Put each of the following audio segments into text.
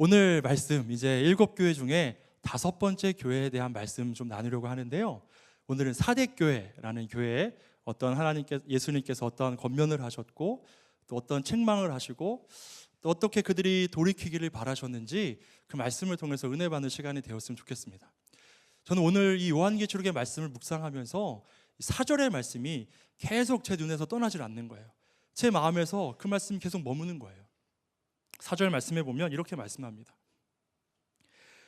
오늘 말씀 이제 7교회 중에 5번째 교회에 대한 말씀 좀 나누려고 하는데요. 오늘은 사대교회라는 교회에 예수님께서 어떠한 권면을 하셨고 또 어떤 책망을 하시고 또 어떻게 그들이 돌이키기를 바라셨는지 그 말씀을 통해서 은혜 받는 시간이 되었으면 좋겠습니다. 저는 오늘 이 요한계시록의 말씀을 묵상하면서 4절의 말씀이 계속 제 눈에서 떠나질 않는 거예요. 제 마음에서 그 말씀이 계속 머무는 거예요. 4절 말씀에 보면 이렇게 말씀합니다.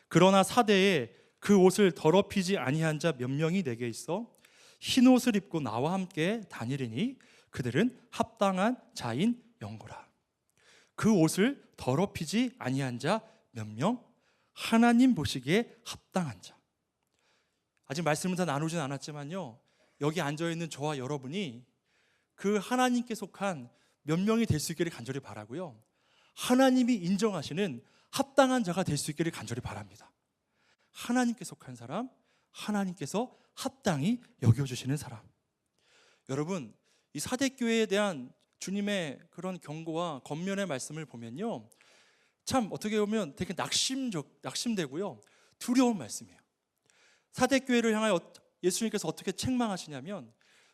그러나 사대에 그 옷을 더럽히지 아니한 자 몇 명이 내게 있어 흰 옷을 입고 나와 함께 다니리니 그들은 합당한 자인 영거라. 그 옷을 더럽히지 아니한 자 몇 명, 하나님 보시기에 합당한 자. 아직 말씀을 다 나누진 않았지만요, 여기 앉아있는 저와 여러분이 그 하나님께 속한 몇 명이 될 수 있기를 간절히 바라고요, 하나님이 인정하시는 합당한 자가 될 수 있기를 간절히 바랍니다. 하나님께 속한 사람, 하나님께서 합당히 여겨주시는 사람. 여러분, 이 사대교회에 대한 주님의 그런 경고와 권면의 말씀을 보면요, 참 어떻게 보면 되게 낙심되고요, 두려운 말씀이에요. 사대교회를 향하여 예수님께서 어떻게 책망하시냐면,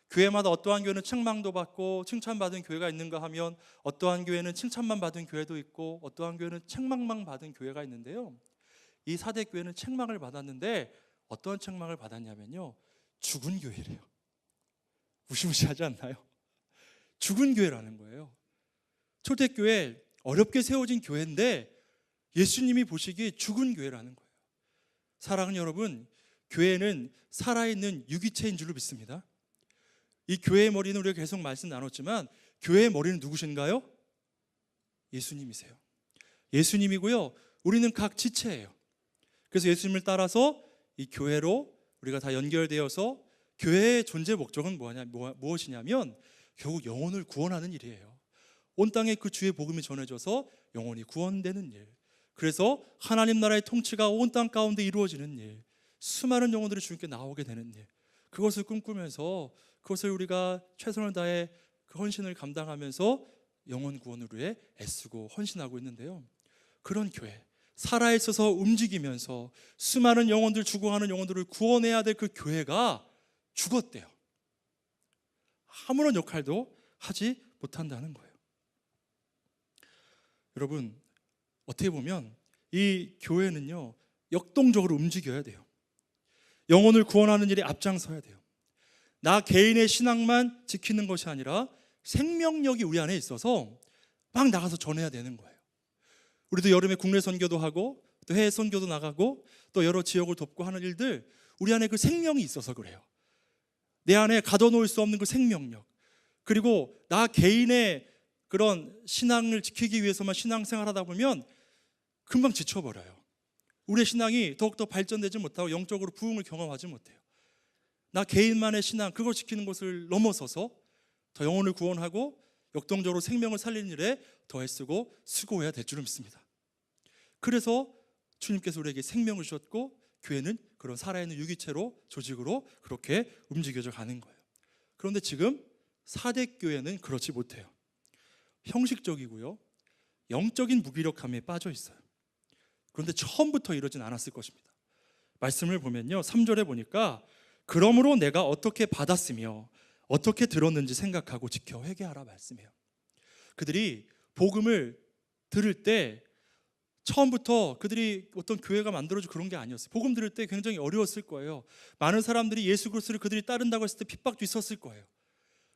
교회마다 어떠한 교회는 책망도 받고 칭찬받은 교회가 있는가 하면 어떠한 교회는 칭찬만 받은 교회도 있고 어떠한 교회는 책망만 받은 교회가 있는데요, 이 사대교회는 책망을 받았는데 어떤 책망을 받았냐면요, 죽은 교회래요. 무시무시하지 않나요? 죽은 교회라는 거예요. 초대교회, 어렵게 세워진 교회인데 예수님이 보시기에 죽은 교회라는 거예요. 사랑하는 여러분, 교회는 살아있는 유기체인 줄로 믿습니다. 이 교회의 머리는 우리가 계속 말씀 나눴지만 교회의 머리는 누구신가요? 예수님이세요. 예수님이고요, 우리는 각 지체예요. 그래서 예수님을 따라서 이 교회로 우리가 다 연결되어서, 교회의 존재 목적은 무엇이냐면 결국 영혼을 구원하는 일이에요. 온 땅에 그 주의 복음이 전해져서 영혼이 구원되는 일, 그래서 하나님 나라의 통치가 온 땅 가운데 이루어지는 일, 수많은 영혼들이 주님께 나오게 되는 일, 그것을 꿈꾸면서 그것을 우리가 최선을 다해 그 헌신을 감당하면서 영혼 구원을 위해 애쓰고 헌신하고 있는데요, 그런 교회, 살아있어서 움직이면서 수많은 영혼들, 죽어가는 영혼들을 구원해야 될 그 교회가 죽었대요. 아무런 역할도 하지 못한다는 거예요. 여러분, 어떻게 보면 이 교회는요, 역동적으로 움직여야 돼요. 영혼을 구원하는 일에 앞장서야 돼요. 나 개인의 신앙만 지키는 것이 아니라 생명력이 우리 안에 있어서 막 나가서 전해야 되는 거예요. 우리도 여름에 국내 선교도 하고 또 해외 선교도 나가고 또 여러 지역을 돕고 하는 일들, 우리 안에 그 생명이 있어서 그래요. 내 안에 가둬놓을 수 없는 그 생명력, 그리고 나 개인의 그런 신앙을 지키기 위해서만 신앙생활하다 보면 금방 지쳐버려요. 우리의 신앙이 더욱더 발전되지 못하고 영적으로 부흥을 경험하지 못해요. 나 개인만의 신앙, 그걸 지키는 것을 넘어서서 더 영혼을 구원하고 역동적으로 생명을 살리는 일에 더 애쓰고 수고해야 될 줄을 믿습니다. 그래서 주님께서 우리에게 생명을 주셨고 교회는 그런 살아있는 유기체로, 조직으로 그렇게 움직여져 가는 거예요. 그런데 지금 사대교회는 그렇지 못해요. 형식적이고요, 영적인 무기력함에 빠져 있어요. 그런데 처음부터 이러진 않았을 것입니다. 말씀을 보면요, 3절에 보니까 그러므로 내가 어떻게 받았으며 어떻게 들었는지 생각하고 지켜 회개하라 말씀해요. 그들이 복음을 들을 때 처음부터 그들이 어떤 교회가 만들어지고 그런 게 아니었어요. 복음 들을 때 굉장히 어려웠을 거예요. 많은 사람들이 예수 그리스도를 그들이 따른다고 했을 때 핍박도 있었을 거예요.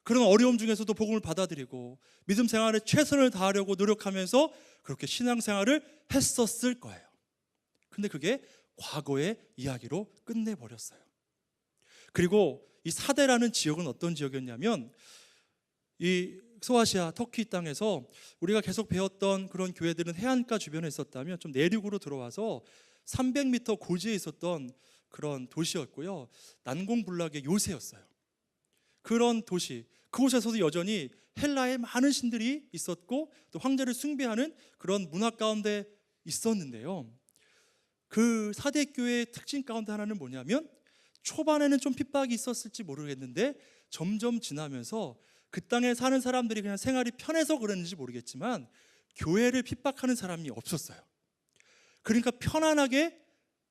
그런 어려움 중에서도 복음을 받아들이고 믿음 생활에 최선을 다하려고 노력하면서 그렇게 신앙생활을 했었을 거예요. 근데 그게 과거의 이야기로 끝내버렸어요. 그리고 이 사대라는 지역은 어떤 지역이었냐면, 이 소아시아 터키 땅에서 우리가 계속 배웠던 그런 교회들은 해안가 주변에 있었다면 좀 내륙으로 들어와서 300m 고지에 있었던 그런 도시였고요, 난공불락의 요새였어요. 그런 도시, 그곳에서도 여전히 헬라의 많은 신들이 있었고 또 황제를 숭배하는 그런 문화 가운데 있었는데요, 그 사대교회의 특징 가운데 하나는 뭐냐면, 초반에는 좀 핍박이 있었을지 모르겠는데 점점 지나면서 그 땅에 사는 사람들이 그냥 생활이 편해서 그랬는지 모르겠지만 교회를 핍박하는 사람이 없었어요. 그러니까 편안하게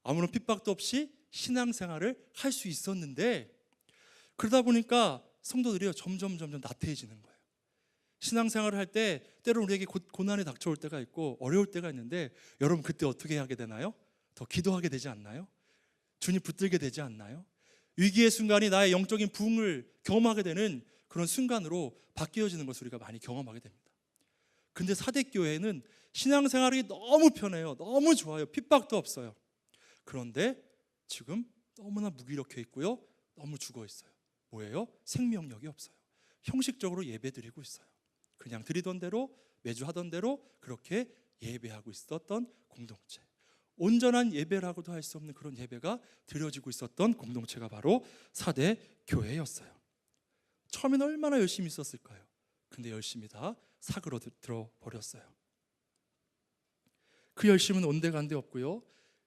아무런 핍박도 없이 신앙생활을 할 수 있었는데, 그러다 보니까 성도들이 점점 나태해지는 거예요. 신앙생활을 할 때 때로 우리에게 고난이 닥쳐올 때가 있고 어려울 때가 있는데, 여러분 그때 어떻게 하게 되나요? 더 기도하게 되지 않나요? 주님 붙들게 되지 않나요? 위기의 순간이 나의 영적인 부흥을 경험하게 되는 그런 순간으로 바뀌어지는 것을 우리가 많이 경험하게 됩니다. 근데 사대교회는 신앙생활이 너무 편해요. 너무 좋아요. 핍박도 없어요. 그런데 지금 너무나 무기력해 있고요. 너무 죽어 있어요. 뭐예요? 생명력이 없어요. 형식적으로 예배 드리고 있어요. 그냥 드리던 대로, 매주 하던 대로 그렇게 예배하고 있었던 공동체, 온전한 예배라고도 할 수 없는 그런 예배가 드려지고 있었던 공동체가 바로 사대교회였어요. 처음에는 얼마나 열심히 있었을까요? 근데 열심히 다 사그러들어 버렸어요. 그 열심은 온데간데 없고요,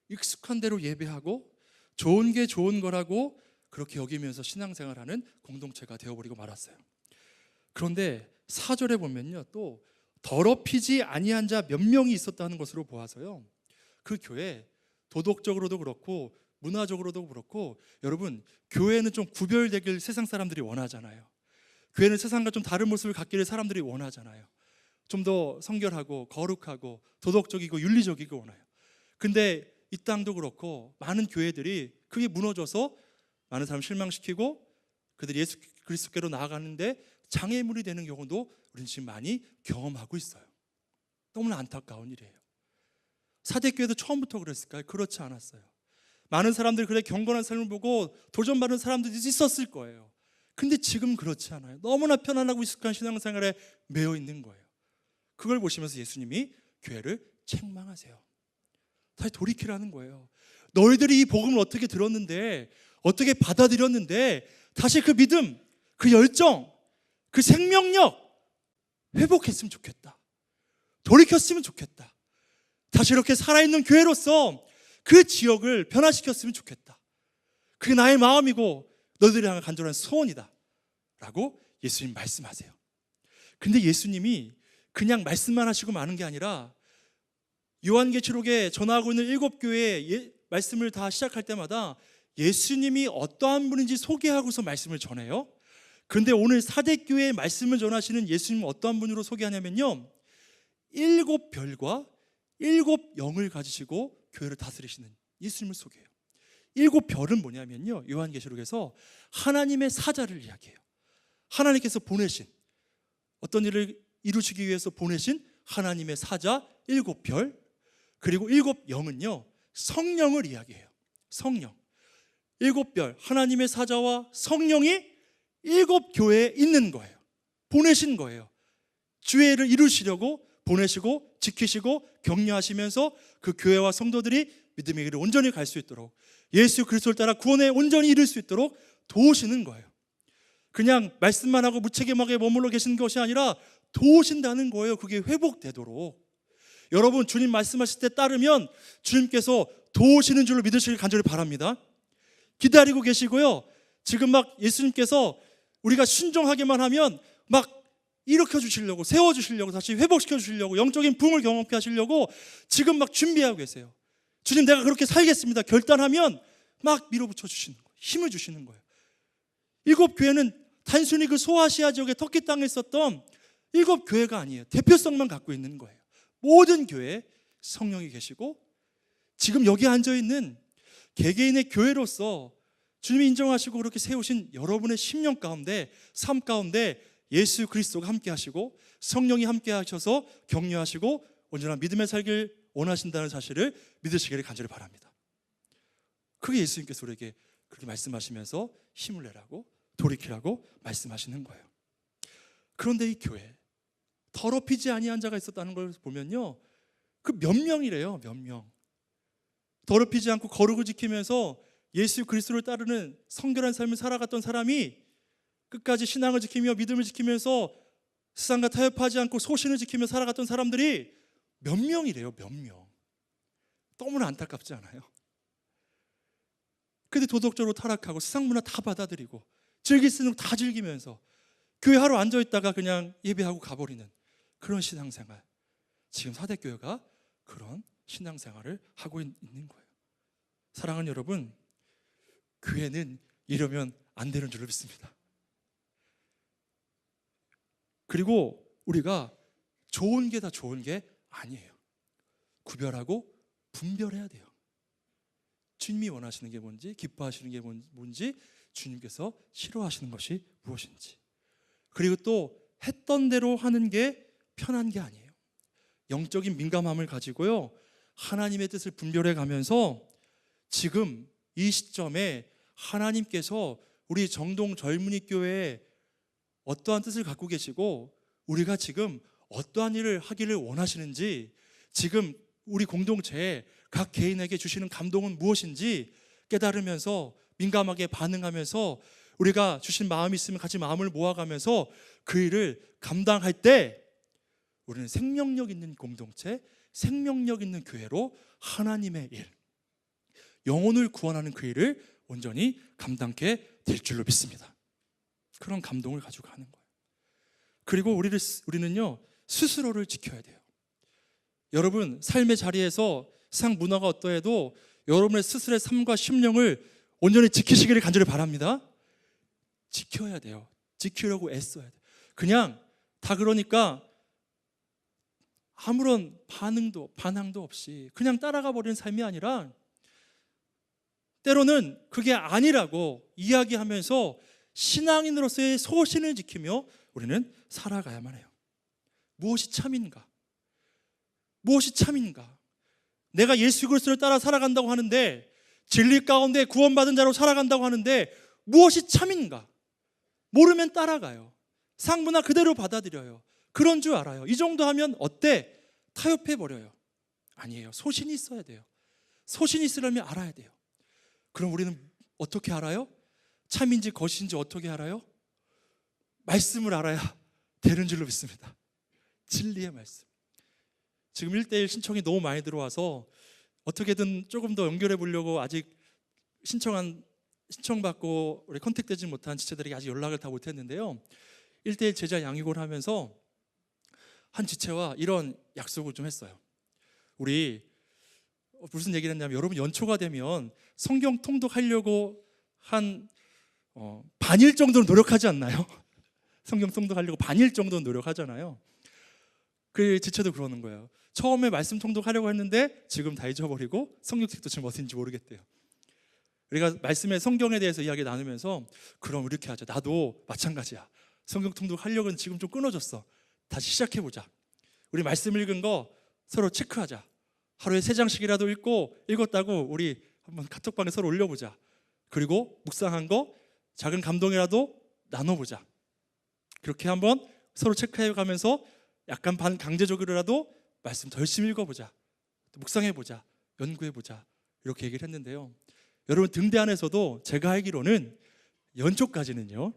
익숙한 대로 예배하고 좋은 게 좋은 거라고 그렇게 여기면서 신앙생활하는 공동체가 되어버리고 말았어요. 그런데 4절에 보면요, 또 더럽히지 아니한 자 몇 명이 있었다는 것으로 보아서요, 그 교회 도덕적으로도 그렇고 문화적으로도 그렇고, 여러분 교회는 좀 구별되길 세상 사람들이 원하잖아요. 교회는 세상과 좀 다른 모습을 갖기를 사람들이 원하잖아요. 좀 더 성결하고 거룩하고 도덕적이고 윤리적이고 원해요. 근데 이 땅도 그렇고 많은 교회들이 그게 무너져서 많은 사람 실망시키고 그들이 예수 그리스도께로 나아가는데 장애물이 되는 경우도 우리는 지금 많이 경험하고 있어요. 너무나 안타까운 일이에요. 사대교회도 처음부터 그랬을까요? 그렇지 않았어요. 많은 사람들이 그래 경건한 삶을 보고 도전받은 사람들이 있었을 거예요. 근데 지금 그렇지 않아요. 너무나 편안하고 익숙한 신앙생활에 매여 있는 거예요. 그걸 보시면서 예수님이 교회를 책망하세요. 다시 돌이키라는 거예요. 너희들이 이 복음을 어떻게 들었는데, 어떻게 받아들였는데, 다시 그 믿음, 그 열정, 그 생명력 회복했으면 좋겠다. 돌이켰으면 좋겠다. 다시 이렇게 살아있는 교회로서 그 지역을 변화시켰으면 좋겠다. 그게 나의 마음이고 너희들이 향한 간절한 소원이다 라고 예수님 말씀하세요. 근데 예수님이 그냥 말씀만 하시고 마는 게 아니라 요한계시록에 전하고 있는 7교회의 말씀을 다 시작할 때마다 예수님이 어떠한 분인지 소개하고서 말씀을 전해요. 그런데 오늘 사대교회의 말씀을 전하시는 예수님은 어떠한 분으로 소개하냐면요, 7별과 7영을 가지시고 교회를 다스리시는 예수님을 소개해요. 7별은 뭐냐면요, 요한계시록에서 하나님의 사자를 이야기해요. 하나님께서 보내신, 어떤 일을 이루시기 위해서 보내신 하나님의 사자 7별, 그리고 7영은요 성령을 이야기해요. 성령 7별, 하나님의 사자와 성령이 7교회에 있는 거예요. 보내신 거예요. 주의 를 이루시려고 보내시고 지키시고 격려하시면서 그 교회와 성도들이 믿음의 길을 온전히 갈 수 있도록, 예수 그리스도를 따라 구원에 온전히 이룰 수 있도록 도우시는 거예요. 그냥 말씀만 하고 무책임하게 머물러 계시는 것이 아니라 도우신다는 거예요. 그게 회복되도록. 여러분 주님 말씀하실 때 따르면 주님께서 도우시는 줄로 믿으시길 간절히 바랍니다. 기다리고 계시고요, 지금 막 예수님께서 우리가 순종하기만 하면 막 일으켜 주시려고, 세워 주시려고, 다시 회복시켜 주시려고, 영적인 부흥을 경험케 하시려고 지금 막 준비하고 계세요. 주님 내가 그렇게 살겠습니다 결단하면 막 밀어붙여 주시는 거예요. 힘을 주시는 거예요. 7교회는 단순히 그 소아시아 지역의 터키 땅에 있었던 7교회가 아니에요. 대표성만 갖고 있는 거예요. 모든 교회에 성령이 계시고 지금 여기 앉아있는 개개인의 교회로서 주님이 인정하시고 그렇게 세우신 여러분의 심령 가운데, 삶 가운데 예수 그리스도가 함께 하시고 성령이 함께 하셔서 격려하시고 온전한 믿음의 살길 원하신다는 사실을 믿으시기를 간절히 바랍니다. 그게 예수님께서 우리에게 그렇게 말씀하시면서 힘을 내라고, 돌이키라고 말씀하시는 거예요. 그런데 이 교회 더럽히지 아니한 자가 있었다는 걸 보면요, 그 몇 명이래요. 몇 명. 더럽히지 않고 거룩을 지키면서 예수 그리스도를 따르는 성결한 삶을 살아갔던 사람이 끝까지 신앙을 지키며 믿음을 지키면서 세상과 타협하지 않고 소신을 지키며 살아갔던 사람들이 몇 명이래요. 몇 명. 너무나 안타깝지 않아요? 근데 도덕적으로 타락하고 세상 문화 다 받아들이고 즐길 수 있는 거 다 즐기면서 교회 하루 앉아있다가 그냥 예배하고 가버리는 그런 신앙생활. 지금 사대교회가 그런 신앙생활을 하고 있는 거예요. 사랑하는 여러분, 교회는 이러면 안 되는 줄로 믿습니다. 그리고 우리가 좋은 게 다 좋은 게 아니에요. 구별하고 분별해야 돼요. 주님이 원하시는 게 뭔지, 기뻐하시는 게 뭔지, 주님께서 싫어하시는 것이 무엇인지. 그리고 또 했던 대로 하는 게 편한 게 아니에요. 영적인 민감함을 가지고요, 하나님의 뜻을 분별해 가면서 지금 이 시점에 하나님께서 우리 정동 젊은이 교회에 어떠한 뜻을 갖고 계시고 우리가 지금 어떠한 일을 하기를 원하시는지, 지금 우리 공동체에 각 개인에게 주시는 감동은 무엇인지 깨달으면서 민감하게 반응하면서 우리가 주신 마음이 있으면 같이 마음을 모아가면서 그 일을 감당할 때 우리는 생명력 있는 공동체, 생명력 있는 교회로 하나님의 일, 영혼을 구원하는 그 일을 온전히 감당케 될 줄로 믿습니다. 그런 감동을 가지고 가는 거예요. 그리고 우리는요, 스스로를 지켜야 돼요. 여러분, 삶의 자리에서 세상 문화가 어떠해도 여러분의 스스로의 삶과 심령을 온전히 지키시기를 간절히 바랍니다. 지켜야 돼요. 지키려고 애써야 돼요. 그냥 다 그러니까 아무런 반항도 없이 그냥 따라가 버리는 삶이 아니라 때로는 그게 아니라고 이야기하면서 신앙인으로서의 소신을 지키며 우리는 살아가야만 해요. 무엇이 참인가? 무엇이 참인가? 내가 예수 그리스도를 따라 살아간다고 하는데, 진리 가운데 구원받은 자로 살아간다고 하는데 무엇이 참인가? 모르면 따라가요. 상문화 그대로 받아들여요. 그런 줄 알아요. 이 정도 하면 어때? 타협해버려요. 아니에요. 소신이 있어야 돼요. 소신이 있으려면 알아야 돼요. 그럼 우리는 어떻게 알아요? 참인지 거짓인지 어떻게 알아요? 말씀을 알아야 되는 줄로 믿습니다. 진리의 말씀. 지금 1:1 신청이 너무 많이 들어와서 어떻게든 조금 더 연결해 보려고 아직 신청받고 우리 컨택되지 못한 지체들에게 아직 연락을 다 못했는데요, 1:1 제자 양육을 하면서 한 지체와 이런 약속을 좀 했어요. 우리 무슨 얘기를 했냐면, 여러분 연초가 되면 성경 통독하려고 한 반일 정도는 노력하지 않나요? 성경 통독하려고 반일 정도는 노력하잖아요. 그 지체도 그러는 거예요. 처음에 말씀 통독하려고 했는데 지금 다 잊어버리고 성경책도 지금 어딘지 모르겠대요. 우리가 말씀의 성경에 대해서 이야기 나누면서 그럼 이렇게 하자. 나도 마찬가지야. 성경 통독하려고는 지금 좀 끊어졌어. 다시 시작해보자. 우리 말씀 읽은 거 서로 체크하자. 하루에 3장씩이라도 읽었다고 우리 한번 카톡방에 서로 올려보자. 그리고 묵상한 거 작은 감동이라도 나눠보자. 그렇게 한번 서로 체크해가면서 약간 반강제적으로라도 말씀 더 열심히 읽어보자. 묵상해보자. 연구해보자. 이렇게 얘기를 했는데요, 여러분 등대 안에서도 제가 알기로는 연초까지는요,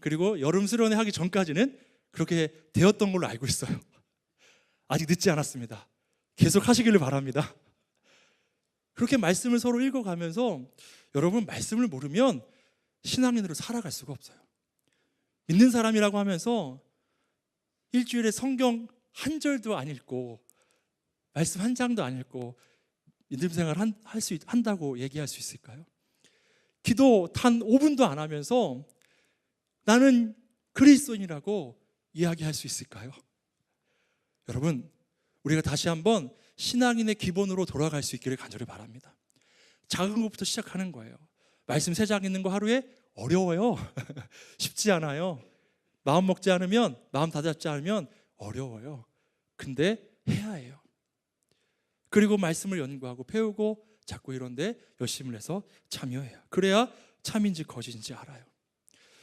그리고 여름 수련회 하기 전까지는 그렇게 되었던 걸로 알고 있어요. 아직 늦지 않았습니다. 계속 하시기를 바랍니다. 그렇게 말씀을 서로 읽어가면서, 여러분 말씀을 모르면 신앙인으로 살아갈 수가 없어요. 믿는 사람이라고 하면서 일주일에 성경 한 절도 안 읽고 말씀 한 장도 안 읽고 믿음 생활 한다고 얘기할 수 있을까요? 기도 단 5분도 안 하면서 나는 그리스도인이라고 이야기할 수 있을까요? 여러분, 우리가 다시 한번 신앙인의 기본으로 돌아갈 수 있기를 간절히 바랍니다. 작은 것부터 시작하는 거예요. 말씀 3장 읽는 거 하루에 어려워요. 쉽지 않아요. 마음 먹지 않으면, 마음 다잡지 않으면 어려워요. 근데 해야 해요. 그리고 말씀을 연구하고 배우고 자꾸 이런데 열심을 해서 참여해요. 그래야 참인지 거짓인지 알아요.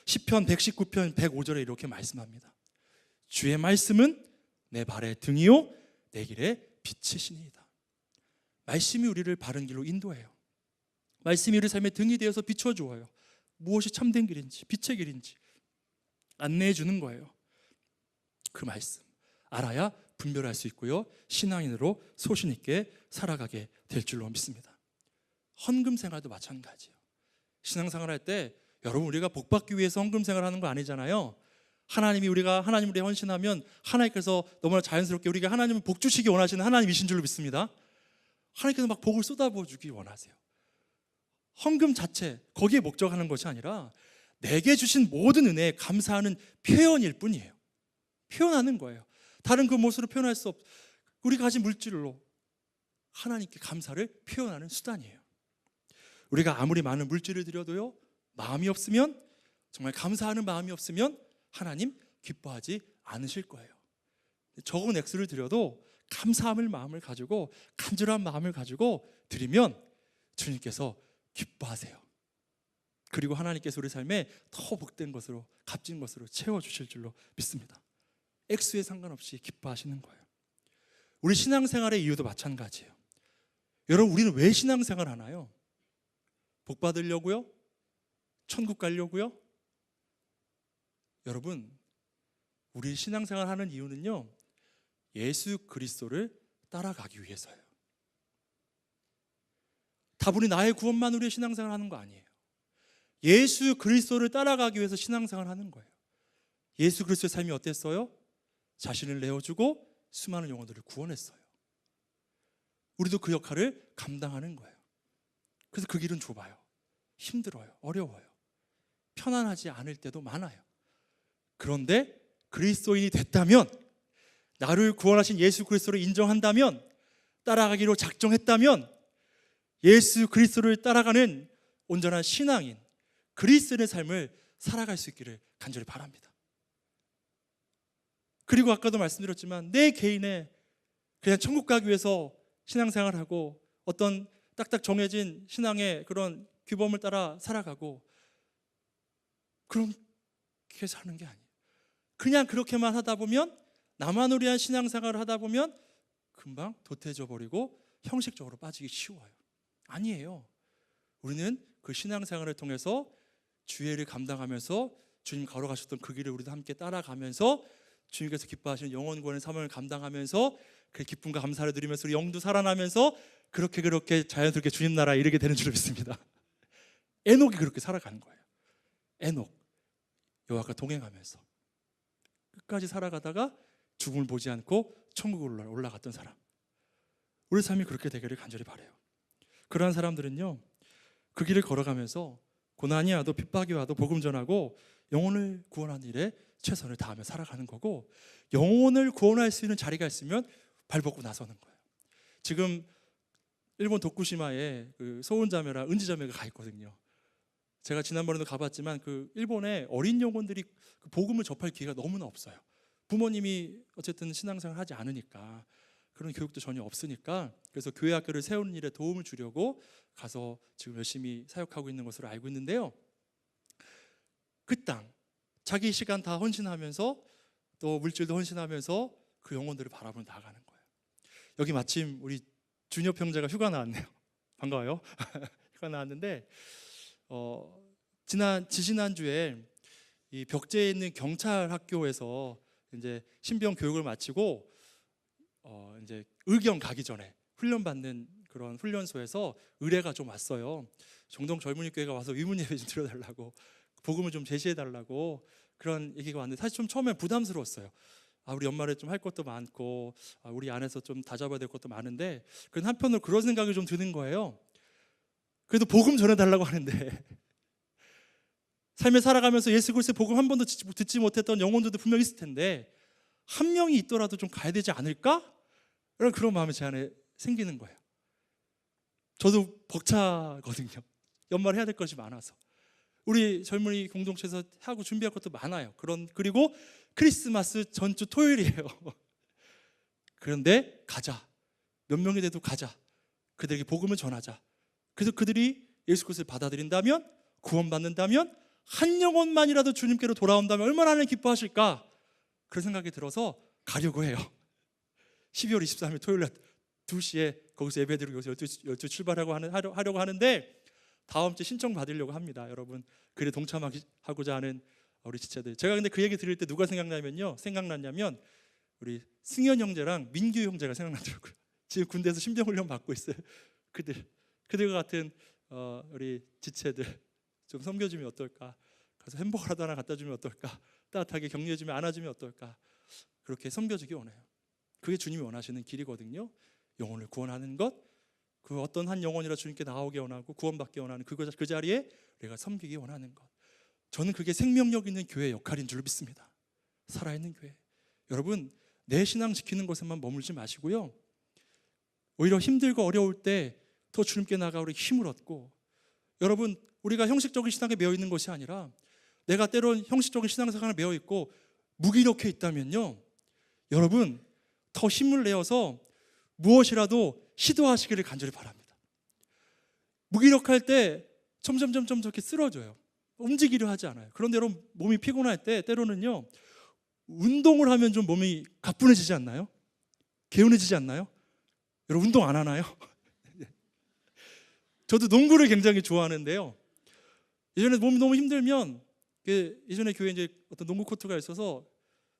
시편 119편 105절에 이렇게 말씀합니다. 주의 말씀은 내 발의 등이요 내 길의 빛이시니이다. 말씀이 우리를 바른 길로 인도해요. 말씀이 우리 삶의 등이 되어서 비춰주어요. 무엇이 참된 길인지, 빛의 길인지 안내해 주는 거예요. 그 말씀 알아야 분별할 수 있고요, 신앙인으로 소신 있게 살아가게 될 줄로 믿습니다. 헌금 생활도 마찬가지예요. 신앙생활 할 때 여러분, 우리가 복 받기 위해서 헌금 생활하는 거 아니잖아요. 우리가 하나님을 헌신하면 하나님께서 너무나 자연스럽게 우리가 하나님을 복 주시기 원하시는 하나님이신 줄로 믿습니다. 하나님께서 막 복을 쏟아부어 주기 원하세요. 헌금 자체 거기에 목적하는 것이 아니라 내게 주신 모든 은혜에 감사하는 표현일 뿐이에요. 표현하는 거예요. 다른 그 무엇으로 표현할 수 없. 우리가 가진 물질로 하나님께 감사를 표현하는 수단이에요. 우리가 아무리 많은 물질을 드려도요, 마음이 없으면, 정말 감사하는 마음이 없으면 하나님 기뻐하지 않으실 거예요. 적은 액수를 드려도 감사함을 마음을 가지고, 간절한 마음을 가지고 드리면 주님께서 기뻐하세요. 그리고 하나님께서 우리 삶에 더 복된 것으로, 값진 것으로 채워주실 줄로 믿습니다. 액수에 상관없이 기뻐하시는 거예요. 우리 신앙생활의 이유도 마찬가지예요. 여러분, 우리는 왜 신앙생활 하나요? 복 받으려고요? 천국 가려고요? 여러분, 우리 신앙생활 하는 이유는요, 예수 그리스도를 따라가기 위해서예요. 다분히 나의 구원만 우리의 신앙생활 하는 거 아니에요. 예수 그리스도를 따라가기 위해서 신앙생활 하는 거예요. 예수 그리스도의 삶이 어땠어요? 자신을 내어주고 수많은 영혼들을 구원했어요. 우리도 그 역할을 감당하는 거예요. 그래서 그 길은 좁아요. 힘들어요. 어려워요. 편안하지 않을 때도 많아요. 그런데 그리스도인이 됐다면, 나를 구원하신 예수 그리스도를 인정한다면, 따라가기로 작정했다면, 예수 그리스도를 따라가는 온전한 신앙인, 그리스도인의 삶을 살아갈 수 있기를 간절히 바랍니다. 그리고 아까도 말씀드렸지만, 내 개인의 그냥 천국 가기 위해서 신앙생활하고 어떤 딱딱 정해진 신앙의 그런 규범을 따라 살아가고 그렇게 사는 게 아니에요. 그냥 그렇게만 하다 보면, 나만 위한 신앙생활을 하다 보면 금방 도태져 버리고 형식적으로 빠지기 쉬워요. 아니에요. 우리는 그 신앙생활을 통해서 주의를 감당하면서 주님 걸어가셨던 그 길을 우리도 함께 따라가면서 주님께서 기뻐하시는 영혼 구원의 사명을 감당하면서 그 기쁨과 감사를 드리면서 우리 영도 살아나면서 그렇게 자연스럽게 주님 나라에 이르게 되는 줄 믿습니다. 에녹이 그렇게 살아가는 거예요. 에녹, 여호와가 동행하면서 끝까지 살아가다가 죽음을 보지 않고 천국으로 올라갔던 사람. 우리 삶이 그렇게 되기를 간절히 바라요. 그러한 사람들은요, 그 길을 걸어가면서 고난이 와도 핍박이 와도 복음 전하고 영혼을 구원하는 일에 최선을 다하며 살아가는 거고, 영혼을 구원할 수 있는 자리가 있으면 발벗고 나서는 거예요. 지금 일본 도쿠시마에 그 소은자매랑 은지자매가 가 있거든요. 제가 지난번에도 가봤지만 그 일본의 어린 영혼들이 그 복음을 접할 기회가 너무나 없어요. 부모님이 어쨌든 신앙생활을 하지 않으니까, 그런 교육도 전혀 없으니까, 그래서 교회 학교를 세우는 일에 도움을 주려고 가서 지금 열심히 사역하고 있는 것으로 알고 있는데요, 그 땅 자기 시간 다 헌신하면서 또 물질도 헌신하면서 그 영혼들을 바라보며 나아가는 거예요. 여기 마침 우리 준엽 형제가 휴가 나왔네요. 반가워요. 휴가 나왔는데 지난주에 이 벽제에 있는 경찰 학교에서 이제 신병 교육을 마치고 이제 의경 가기 전에 훈련 받는 그런 훈련소에서 의뢰가 좀 왔어요. 정동 젊은이 교회가 와서 위문 예배 좀 드려달라고, 복음을 좀 제시해달라고 그런 얘기가 왔는데, 사실 좀 처음엔 부담스러웠어요. 우리 연말에 좀 할 것도 많고 우리 안에서 좀 다잡아야 될 것도 많은데, 그런 한편으로 그런 생각이 좀 드는 거예요. 그래도 복음 전해달라고 하는데 삶에 살아가면서 예수 그리스도의 복음 한 번도 듣지 못했던 영혼들도 분명 있을 텐데, 한 명이 있더라도 좀 가야 되지 않을까? 그런 마음이 제 안에 생기는 거예요. 저도 벅차거든요. 연말에 해야 될 것이 많아서. 우리 젊은이 공동체에서 하고 준비할 것도 많아요. 그리고 크리스마스 전주 토요일이에요. 그런데 가자. 몇 명이 돼도 가자. 그들에게 복음을 전하자. 그래서 그들이 예수 그리스도를 받아들인다면, 구원받는다면, 한 영혼만이라도 주님께로 돌아온다면 얼마나 하나님 기뻐하실까? 그런 생각이 들어서 가려고 해요. 12월 23일 토요일 날 2시에 거기서 예배드리고 여기서 12 출발하려고 하는데, 다음 주에 신청 받으려고 합니다. 여러분, 그래 동참하고자 하는 우리 지체들. 제가 근데 그 얘기 들을 때 누가 생각났냐면 우리 승현 형제랑 민규 형제가 생각나더라고요. 지금 군대에서 신병훈련 받고 있어요. 그들과 같은 우리 지체들 좀 섬겨주면 어떨까? 가서 햄버거라도 하나 갖다 주면 어떨까? 따뜻하게 격려해주면, 안아주면 어떨까? 그렇게 섬겨주기 원해요. 그게 주님이 원하시는 길이거든요. 영혼을 구원하는 것, 그 어떤 한 영혼이라 주님께 나오게 원하고 구원받기 원하는 그 자리에 내가 섬기기 원하는 것. 저는 그게 생명력 있는 교회의 역할인 줄 믿습니다. 살아있는 교회. 여러분, 내 신앙 지키는 것에만 머물지 마시고요, 오히려 힘들고 어려울 때 더 주님께 나아가 우리 힘을 얻고, 여러분, 우리가 형식적인 신앙에 매여 있는 것이 아니라 내가 때론 형식적인 신앙생활에 매여 있고 무기력해 있다면요, 여러분 더 힘을 내어서 무엇이라도 시도하시기를 간절히 바랍니다. 무기력할 때 점점 저렇게 쓰러져요. 움직이려 하지 않아요. 그런데 여러분, 몸이 피곤할 때 때로는요, 운동을 하면 좀 몸이 가뿐해지지 않나요? 개운해지지 않나요? 여러분, 운동 안 하나요? 저도 농구를 굉장히 좋아하는데요, 예전에 몸이 너무 힘들면 예전에 교회에 이제 어떤 농구 코트가 있어서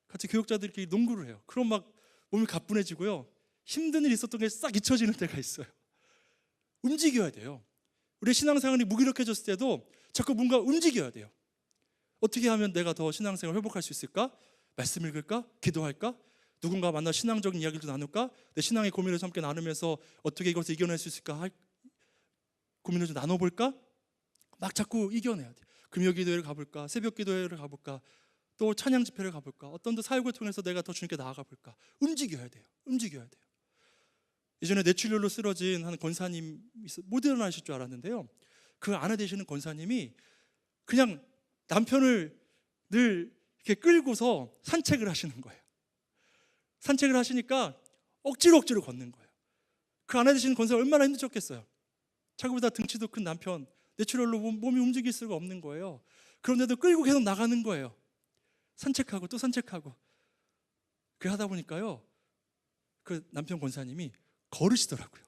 같이 교육자들끼리 농구를 해요. 그럼 막 몸이 가뿐해지고요, 힘든 일이 있었던 게 싹 잊혀지는 때가 있어요. 움직여야 돼요. 우리 신앙생활이 무기력해졌을 때도 자꾸 뭔가 움직여야 돼요. 어떻게 하면 내가 더 신앙생활을 회복할 수 있을까? 말씀 읽을까? 기도할까? 누군가 만나 신앙적인 이야기를 나눌까? 내 신앙의 고민을 함께 나누면서 어떻게 이것을 이겨낼 수 있을까? 고민을 좀 나눠볼까? 막 자꾸 이겨내야 돼요. 금요기도회를 가볼까? 새벽기도회를 가볼까? 또 찬양 집회를 가볼까? 어떤 더 사역을 통해서 내가 더 주님께 나아가 볼까? 움직여야 돼요. 움직여야 돼요. 예전에 뇌출혈로 쓰러진 한 권사님 못 일어나실 줄 알았는데요, 그 아내 되시는 권사님이 그냥 남편을 늘 이렇게 끌고서 산책을 하시는 거예요. 산책을 하시니까 억지로 걷는 거예요. 그 아내 되시는 권사가 얼마나 힘드셨겠어요. 자기보다 등치도 큰 남편, 뇌출혈로 몸이 움직일 수가 없는 거예요. 그런데도 끌고 계속 나가는 거예요. 산책하고 또 산책하고. 그렇게 하다 보니까요, 그 남편 권사님이 걸으시더라고요.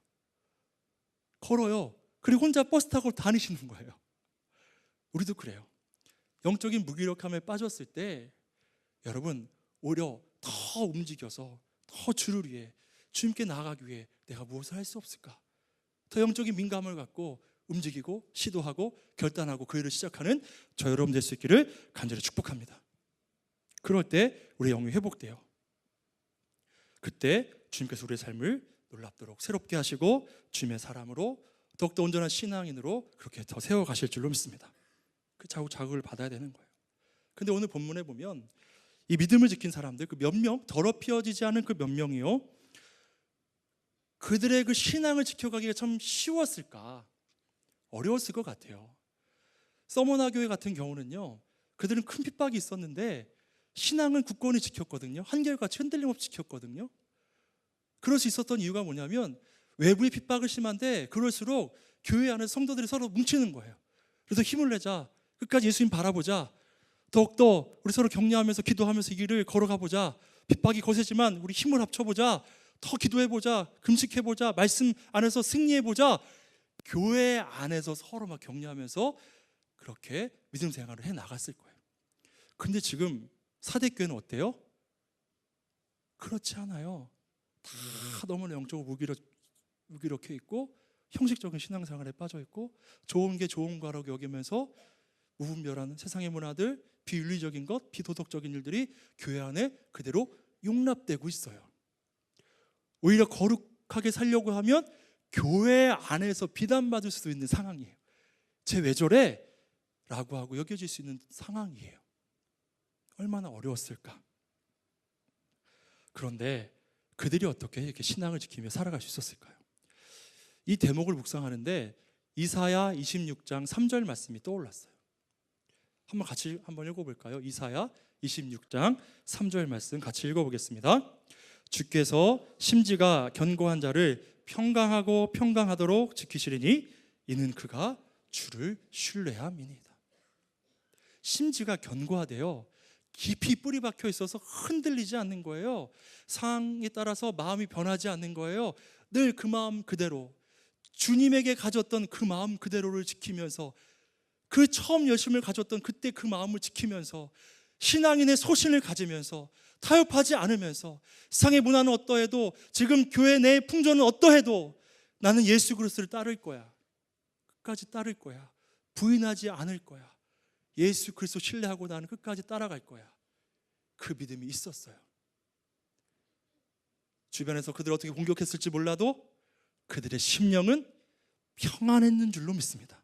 걸어요. 그리고 혼자 버스 타고 다니시는 거예요. 우리도 그래요. 영적인 무기력함에 빠졌을 때 여러분, 오히려 더 움직여서 더 주를 위해, 주님께 나아가기 위해 내가 무엇을 할 수 없을까? 더 영적인 민감을 갖고 움직이고 시도하고 결단하고 그 일을 시작하는 저 여러분 될 수 있기를 간절히 축복합니다. 그럴 때 우리 영이 회복돼요. 그때 주님께서 우리의 삶을 놀랍도록 새롭게 하시고 주님의 사람으로 더욱더 온전한 신앙인으로 그렇게 더 세워가실 줄로 믿습니다. 그 자극을 받아야 되는 거예요. 근데 오늘 본문에 보면 이 믿음을 지킨 사람들, 그 몇 명, 더럽혀지지 않은 그 몇 명이요, 그들의 그 신앙을 지켜가기가 참 쉬웠을까? 어려웠을 것 같아요. 서머나 교회 같은 경우는요, 그들은 큰 핍박이 있었는데 신앙은 굳건히 지켰거든요. 한결같이 흔들림 없이 지켰거든요. 그럴 수 있었던 이유가 뭐냐면 외부의 핍박은 심한데 그럴수록 교회 안에 성도들이 서로 뭉치는 거예요. 그래서 힘을 내자, 끝까지 예수님 바라보자, 더욱더 우리 서로 격려하면서 기도하면서 이 길을 걸어가보자, 핍박이 거세지만 우리 힘을 합쳐보자, 더 기도해보자, 금식해보자, 말씀 안에서 승리해보자, 교회 안에서 서로 막 격려하면서 그렇게 믿음 생활을 해나갔을 거예요. 근데 지금 사대교회는 어때요? 그렇지 않아요. 다 너무나 영적으로 무기력해 있고 형식적인 신앙생활에 빠져 있고 좋은 게 좋은 거라고 여기면서 무분별한 세상의 문화들, 비윤리적인 것, 비도덕적인 일들이 교회 안에 그대로 용납되고 있어요. 오히려 거룩하게 살려고 하면 교회 안에서 비난받을 수도 있는 상황이에요. 쟤 왜 저래? 라고 하고 여겨질 수 있는 상황이에요. 얼마나 어려웠을까? 그런데 그들이 어떻게 이렇게 신앙을 지키며 살아갈 수 있었을까요? 이 대목을 묵상하는데 이사야 26장 3절 말씀이 떠올랐어요. 같이 읽어볼까요? 이사야 26장 3절 말씀 같이 읽어보겠습니다. 주께서 심지가 견고한 자를 평강하고 평강하도록 지키시리니 이는 그가 주를 신뢰함이니이다. 심지가 견고하대요. 깊이 뿌리 박혀 있어서 흔들리지 않는 거예요. 상황에 따라서 마음이 변하지 않는 거예요. 늘 그 마음 그대로, 주님에게 가졌던 그 마음 그대로를 지키면서, 그 처음 열심을 가졌던 그때 그 마음을 지키면서, 신앙인의 소신을 가지면서, 타협하지 않으면서, 세상의 문화는 어떠해도, 지금 교회 내 풍조는 어떠해도 나는 예수 그리스도를 따를 거야. 끝까지 따를 거야. 부인하지 않을 거야. 예수 그리스도 신뢰하고 나는 끝까지 따라갈 거야. 그 믿음이 있었어요. 주변에서 그들을 어떻게 공격했을지 몰라도 그들의 심령은 평안했는 줄로 믿습니다.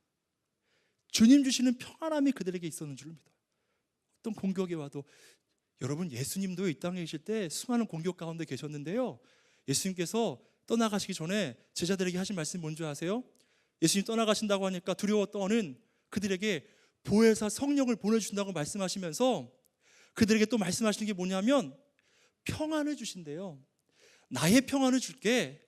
주님 주시는 평안함이 그들에게 있었는 줄로 믿어요. 어떤 공격이 와도, 여러분 예수님도 이 땅에 계실 때 수많은 공격 가운데 계셨는데요, 예수님께서 떠나가시기 전에 제자들에게 하신 말씀이 뭔지 아세요? 예수님 떠나가신다고 하니까 두려워 떠는 그들에게 보혜사 성령을 보내주신다고 말씀하시면서 그들에게 또 말씀하시는 게 뭐냐면 평안을 주신대요. 나의 평안을 줄게.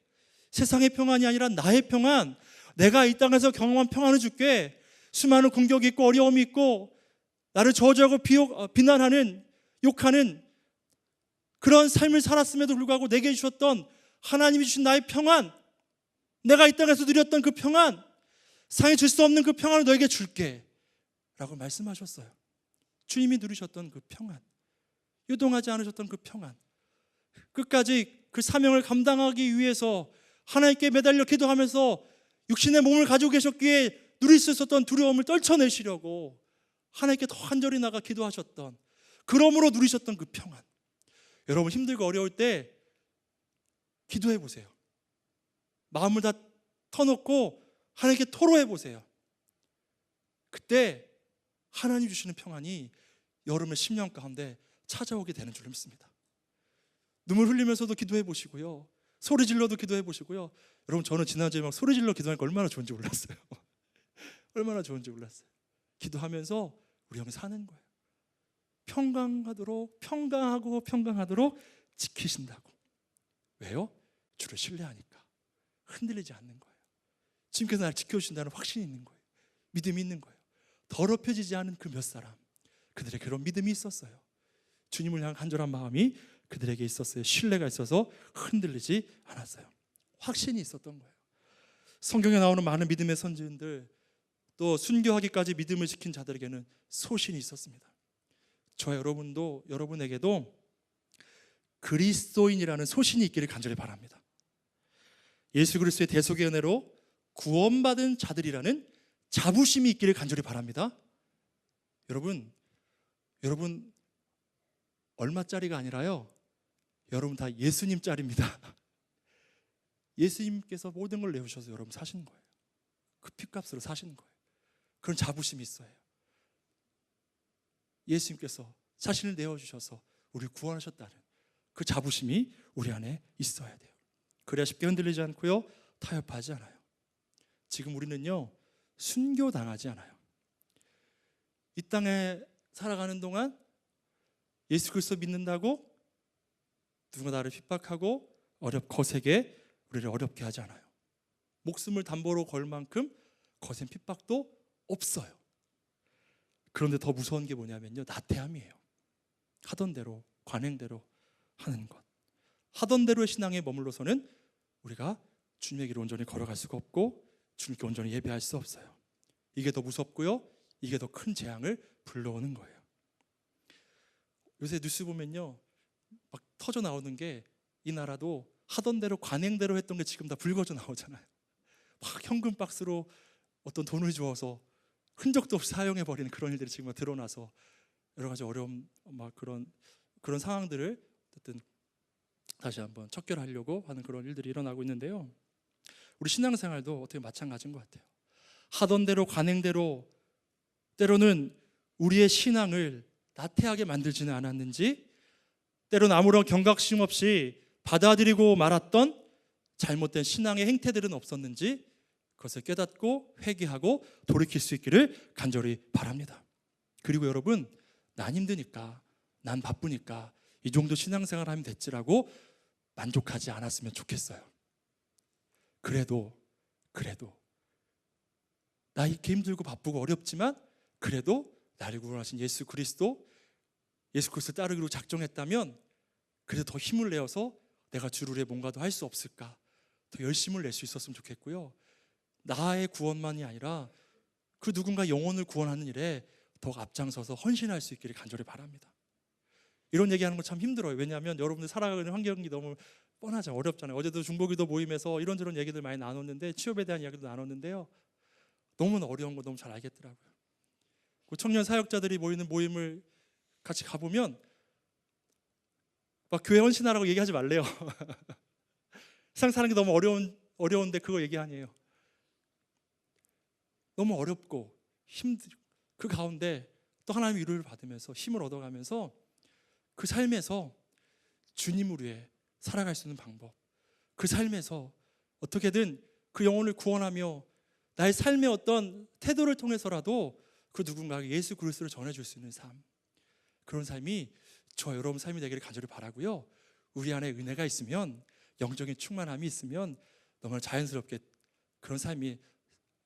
세상의 평안이 아니라 나의 평안, 내가 이 땅에서 경험한 평안을 줄게. 수많은 공격이 있고 어려움이 있고 나를 저주하고 비난하는, 욕하는 그런 삶을 살았음에도 불구하고 내게 주셨던 하나님이 주신 나의 평안, 내가 이 땅에서 누렸던 그 평안, 상에 줄 수 없는 그 평안을 너에게 줄게 라고 말씀하셨어요. 주님이 누리셨던 그 평안, 요동하지 않으셨던 그 평안, 끝까지 그 사명을 감당하기 위해서 하나님께 매달려 기도하면서 육신의 몸을 가지고 계셨기에 누릴 수 있었던 두려움을 떨쳐내시려고 하나님께 더 간절히 나가 기도하셨던, 그러므로 누리셨던 그 평안. 여러분 힘들고 어려울 때 기도해 보세요. 마음을 다 터놓고 하나님께 토로해 보세요. 그때 하나님 주시는 평안이 여름의 심령 가운데 찾아오게 되는 줄 믿습니다. 눈물 흘리면서도 기도해 보시고요, 소리 질러도 기도해 보시고요. 여러분 저는 지난주에 막 소리 질러 기도하니까 얼마나 좋은지 몰랐어요. 얼마나 좋은지 몰랐어요. 기도하면서 우리 영이 사는 거예요. 평강하도록 지키신다고. 왜요? 주를 신뢰하니까 흔들리지 않는 거예요. 주님께서 나를 지켜주신다는 확신이 있는 거예요. 믿음이 있는 거예요. 더럽혀지지 않은 그 몇 사람, 그들의 그런 믿음이 있었어요. 주님을 향한 간절한 마음이 그들에게 있었어요. 신뢰가 있어서 흔들리지 않았어요. 확신이 있었던 거예요. 성경에 나오는 많은 믿음의 선지자들, 또 순교하기까지 믿음을 지킨 자들에게는 소신이 있었습니다. 저와 여러분에게도 그리스도인이라는 소신이 있기를 간절히 바랍니다. 예수 그리스도의 대속의 은혜로 구원받은 자들이라는 자부심이 있기를 간절히 바랍니다. 여러분 얼마짜리가 아니라요, 여러분 다 예수님짜리입니다. 예수님께서 모든 걸 내주셔서 여러분 사신 거예요. 그 핏값으로 사신 거예요. 그런 자부심이 있어요. 예수님께서 자신을 내어주셔서 우리를 구원하셨다는 그 자부심이 우리 안에 있어야 돼요. 그래야 쉽게 흔들리지 않고요, 타협하지 않아요. 지금 우리는요, 순교당하지 않아요. 이 땅에 살아가는 동안 예수 그리스도 믿는다고 누군가 나를 핍박하고 거세게 우리를 어렵게 하지 않아요. 목숨을 담보로 걸 만큼 거센 핍박도 없어요. 그런데 더 무서운 게 뭐냐면요, 나태함이에요. 하던 대로 관행대로 하는 것, 하던 대로의 신앙에 머물러서는 우리가 주님의 길을 온전히 걸어갈 수가 없고 주님께 온전히 예배할 수 없어요. 이게 더 무섭고요, 이게 더 큰 재앙을 불러오는 거예요. 요새 뉴스 보면요, 막 터져 나오는 게, 이 나라도 하던 대로 관행대로 했던 게 지금 다 불거져 나오잖아요. 막 현금 박스로 어떤 돈을 주어서 흔적도 없이 사용해버리는 그런 일들이 지금 드러나서 여러 가지 어려움, 막 그런 상황들을 어쨌든 다시 한번 척결하려고 하는 그런 일들이 일어나고 있는데요, 우리 신앙생활도 어떻게 마찬가지인 것 같아요. 하던 대로 관행대로 때로는 우리의 신앙을 나태하게 만들지는 않았는지, 때로는 아무런 경각심 없이 받아들이고 말았던 잘못된 신앙의 행태들은 없었는지, 그것을 깨닫고 회개하고 돌이킬 수 있기를 간절히 바랍니다. 그리고 여러분, 난 힘드니까, 난 바쁘니까 이 정도 신앙생활 하면 됐지라고 만족하지 않았으면 좋겠어요. 그래도 나 이렇게 힘들고 바쁘고 어렵지만 그래도 나를 구원하신 예수 그리스도 따르기로 작정했다면 그래도 더 힘을 내어서 내가 주를 위해 뭔가 더 할 수 없을까, 더 열심을 낼 수 있었으면 좋겠고요, 나의 구원만이 아니라 그 누군가 영혼을 구원하는 일에 더욱 앞장서서 헌신할 수 있기를 간절히 바랍니다. 이런 얘기하는 거 참 힘들어요. 왜냐하면 여러분들 살아가는 환경이 너무 뻔하잖아요. 어렵잖아요. 어제도 중보기도 모임에서 이런저런 얘기들 많이 나눴는데, 취업에 대한 이야기도 나눴는데요, 너무나 어려운 거 너무 잘 알겠더라고요. 그 청년 사역자들이 모이는 모임을 같이 가보면 막 교회 헌신하라고 얘기하지 말래요. 세상 사는 게 너무 어려운데 그거 얘기 아니에요. 너무 어렵고 그 가운데 또 하나님의 위로를 받으면서 힘을 얻어가면서 그 삶에서 주님을 위해 살아갈 수 있는 방법, 그 삶에서 어떻게든 그 영혼을 구원하며 나의 삶의 어떤 태도를 통해서라도 그 누군가에게 예수 그리스도를 전해줄 수 있는 삶, 그런 삶이 저와 여러분 삶이 되기를 간절히 바라고요. 우리 안에 은혜가 있으면, 영적인 충만함이 있으면 너무나 자연스럽게 그런 삶이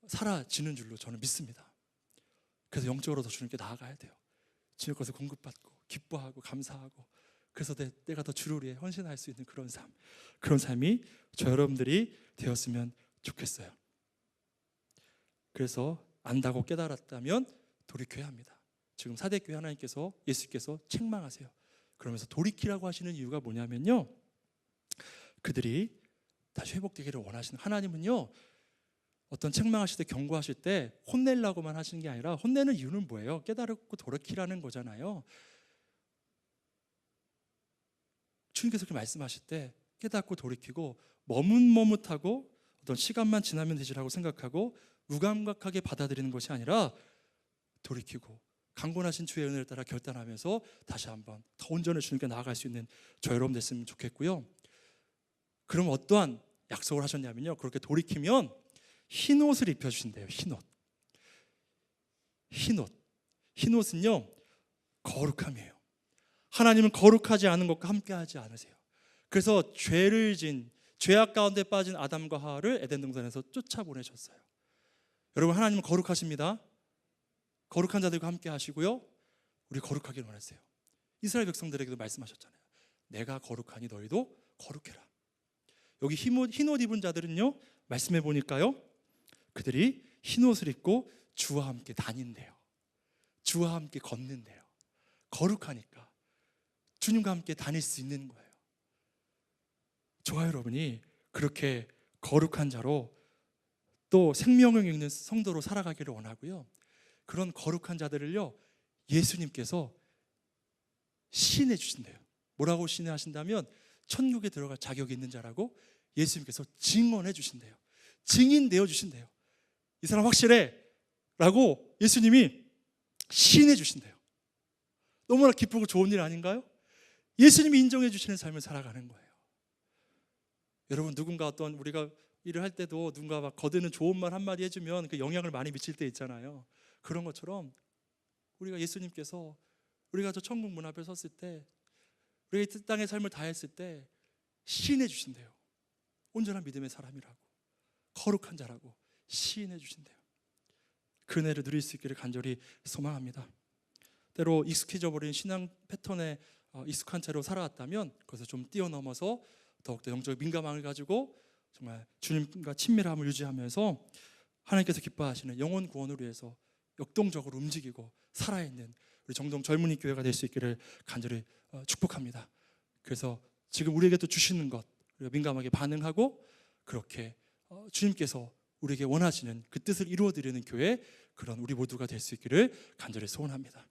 사라지는 줄로 저는 믿습니다. 그래서 영적으로 더 주님께 나아가야 돼요. 주님 것을 공급받고 기뻐하고 감사하고, 그래서 내가 더 주를 위해 헌신할 수 있는 그런 삶, 그런 삶이 저 여러분들이 되었으면 좋겠어요. 그래서 안다고 깨달았다면 돌이켜야 합니다. 지금 사대교회 하나님께서, 예수께서 책망하세요. 그러면서 돌이키라고 하시는 이유가 뭐냐면요, 그들이 다시 회복되기를 원하시는, 하나님은요 어떤 책망하실 때, 경고하실 때 혼내려고만 하시는 게 아니라, 혼내는 이유는 뭐예요? 깨달고 돌이키라는 거잖아요. 주님께서 그렇게 말씀하실 때 깨닫고 돌이키고, 머뭇머뭇하고 어떤 시간만 지나면 되지라고 생각하고 무감각하게 받아들이는 것이 아니라, 돌이키고 강권하신 주의 은혜를 따라 결단하면서 다시 한번 더 온전히 주님께 나아갈 수 있는 저 여러분 됐으면 좋겠고요. 그럼 어떠한 약속을 하셨냐면요, 그렇게 돌이키면 흰 옷을 입혀주신대요. 흰 옷은요 거룩함이에요. 하나님은 거룩하지 않은 것과 함께하지 않으세요. 그래서 죄악 가운데 빠진 아담과 하와를 에덴 동산에서 쫓아보내셨어요. 여러분, 하나님은 거룩하십니다. 거룩한 자들과 함께 하시고요, 우리 거룩하기를 원하세요. 이스라엘 백성들에게도 말씀하셨잖아요. 내가 거룩하니 너희도 거룩해라. 여기 흰 옷 입은 자들은요, 말씀해 보니까요, 그들이 흰 옷을 입고 주와 함께 다닌대요. 주와 함께 걷는데요. 거룩하니까 주님과 함께 다닐 수 있는 거예요. 저와 여러분이 그렇게 거룩한 자로, 또 생명을 읽는 성도로 살아가기를 원하고요, 그런 거룩한 자들을요 예수님께서 시인해 주신대요. 뭐라고 시인하신다면, 천국에 들어갈 자격이 있는 자라고 예수님께서 증언해 주신대요. 증인되어 주신대요. 이 사람 확실해 라고 예수님이 시인해 주신대요. 너무나 기쁘고 좋은 일 아닌가요? 예수님이 인정해 주시는 삶을 살아가는 거예요. 여러분, 누군가 어떤, 우리가 일을 할 때도 누군가 막 거드는 좋은 말 한마디 해주면 그 영향을 많이 미칠 때 있잖아요. 그런 것처럼 우리가 예수님께서, 우리가 저 천국 문 앞에 섰을 때, 우리가 이 땅의 삶을 다했을 때 시인해 주신대요. 온전한 믿음의 사람이라고, 거룩한 자라고 시인해 주신대요. 그 은혜를 누릴 수 있기를 간절히 소망합니다. 때로 익숙해져 버린 신앙 패턴에 익숙한 채로 살아왔다면, 그것을 좀 뛰어넘어서 더욱더 영적 민감함을 가지고 정말 주님과 친밀함을 유지하면서 하나님께서 기뻐하시는 영혼 구원을 위해서 역동적으로 움직이고 살아있는 우리 정동 젊은이 교회가 될 수 있기를 간절히 축복합니다. 그래서 지금 우리에게 또 주시는 것, 우리가 민감하게 반응하고, 그렇게 주님께서 우리에게 원하시는 그 뜻을 이루어드리는 교회, 그런 우리 모두가 될 수 있기를 간절히 소원합니다.